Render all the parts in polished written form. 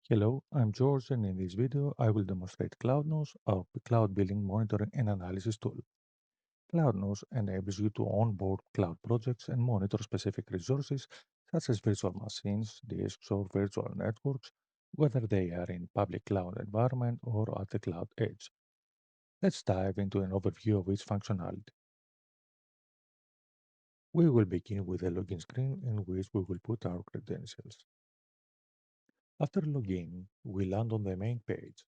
Hello, I'm George, and in this video I will demonstrate CloudNose, our cloud building monitoring and analysis tool. CloudNose enables you to onboard cloud projects and monitor specific resources such as virtual machines, disks, or virtual networks, whether they are in public cloud environment or at the cloud edge. Let's dive into an overview of each functionality. We will begin with a login screen in which we will put our credentials. After login, we land on the main page.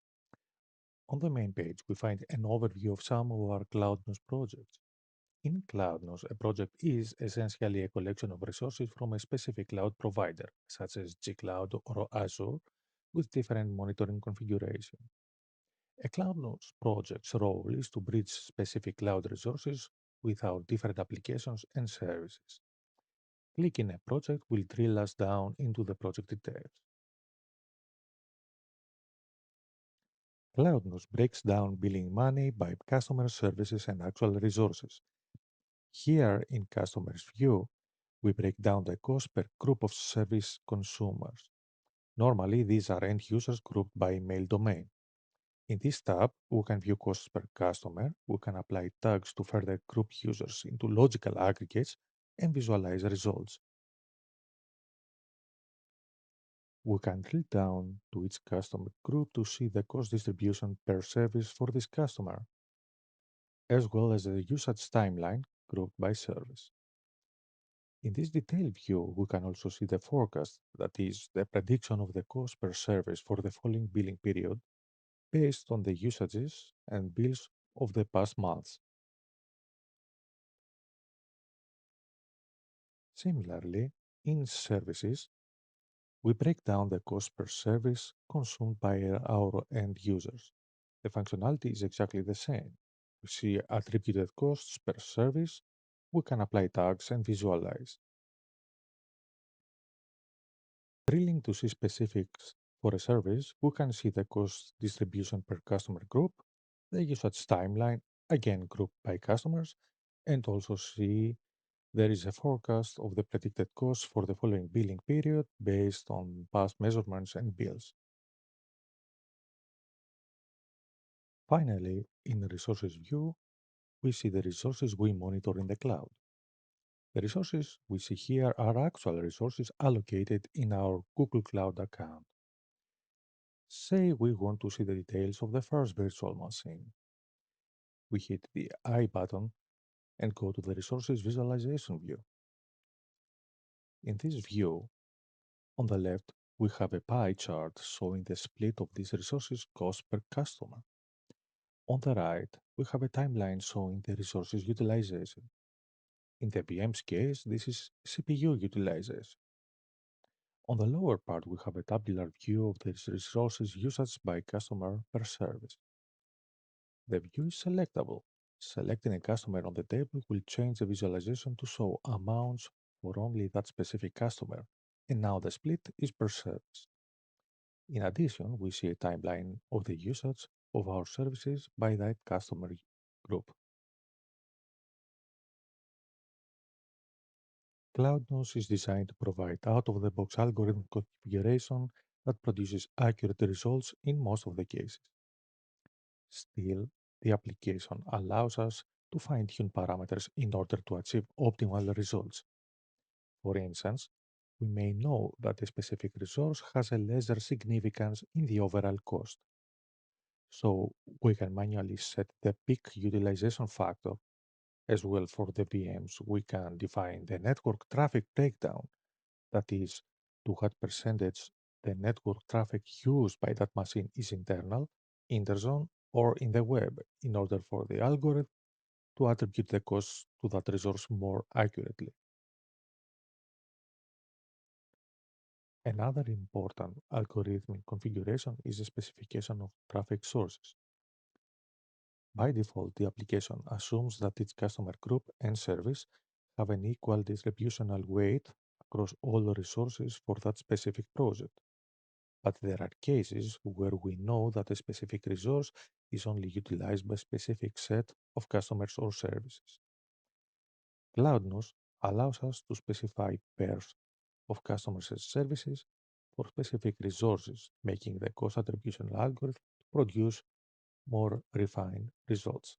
On the main page, we find an overview of some of our CloudNose projects. In CloudNose, a project is essentially a collection of resources from a specific cloud provider, such as gCloud or Azure, with different monitoring configuration. A CloudNose project's role is to bridge specific cloud resources with our different applications and services. Clicking a project will drill us down into the project details. CloudNose breaks down billing money by customer services and actual resources. Here in Customers View, we break down the cost per group of service consumers. Normally, these are end users grouped by email domain. In this tab, we can view costs per customer, we can apply tags to further group users into logical aggregates, and visualize results. We can drill down to each customer group to see the cost distribution per service for this customer, as well as the usage timeline grouped by service. In this detailed view, we can also see the forecast, that is, the prediction of the cost per service for the following billing period based on the usages and bills of the past months. Similarly, in services, we break down the cost per service consumed by our end users. The functionality is exactly the same. We see attributed costs per service, we can apply tags and visualize. Drilling to see specifics for a service, we can see the cost distribution per customer group, the usage timeline, again grouped by customers, and also see there is a forecast of the predicted cost for the following billing period based on past measurements and bills. Finally, in the resources view, we see the resources we monitor in the cloud. The resources we see here are actual resources allocated in our Google Cloud account. Say we want to see the details of the first virtual machine. We hit the I button and go to the Resources Visualization view. In this view, on the left, we have a pie chart showing the split of these resources cost per customer. On the right, we have a timeline showing the resources utilization. In the VM's case, this is CPU utilization. On the lower part, we have a tabular view of the resources usage by customer per service. The view is selectable. Selecting a customer on the table will change the visualization to show amounts for only that specific customer, and now the split is per service. In addition, we see a timeline of the usage of our services by that customer group. CloudNose is designed to provide out-of-the-box algorithm configuration that produces accurate results in most of the cases. Still, the application allows us to fine-tune parameters in order to achieve optimal results. For instance, we may know that a specific resource has a lesser significance in the overall cost. So we can manually set the peak utilization factor. As well, for the VMs, we can define the network traffic breakdown, that is, to what percentage the network traffic used by that machine is internal, interzone, or in the web, in order for the algorithm to attribute the cost to that resource more accurately. Another important algorithmic configuration is the specification of traffic sources. By default, the application assumes that each customer group and service have an equal distributional weight across all the resources for that specific project. But there are cases where we know that a specific resource is only utilized by a specific set of customers or services. CloudNose allows us to specify pairs of customers and services for specific resources, making the cost attribution algorithm produce more refined results.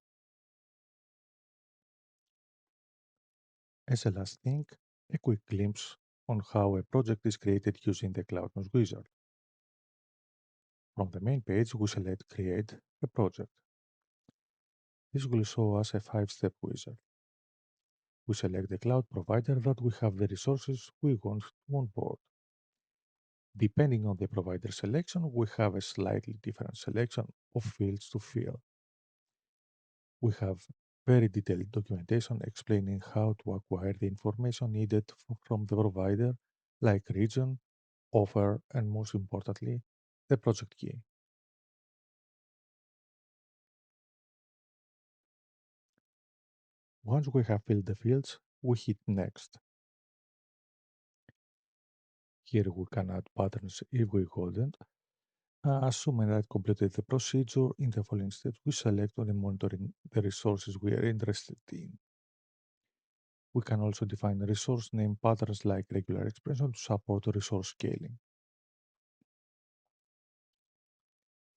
As a last thing, a quick glimpse on how a project is created using the CloudNose wizard. From the main page, we select Create a project. This will show us a 5-step wizard. We select the cloud provider that we have the resources we want to onboard. Depending on the provider selection, we have a slightly different selection of fields to fill. We have very detailed documentation explaining how to acquire the information needed from the provider, like region, offer, and most importantly, the project key. Once we have filled the fields, we hit Next. Here we can add patterns if we couldn't. Assuming that completed the procedure, in the following steps, we select on monitoring the resources we are interested in. We can also define resource name patterns like regular expression to support resource scaling.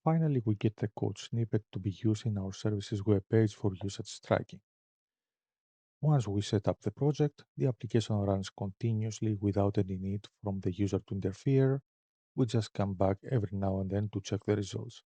Finally, we get the code snippet to be used in our services web page for usage tracking. Once we set up the project, the application runs continuously without any need from the user to interfere. We just come back every now and then to check the results.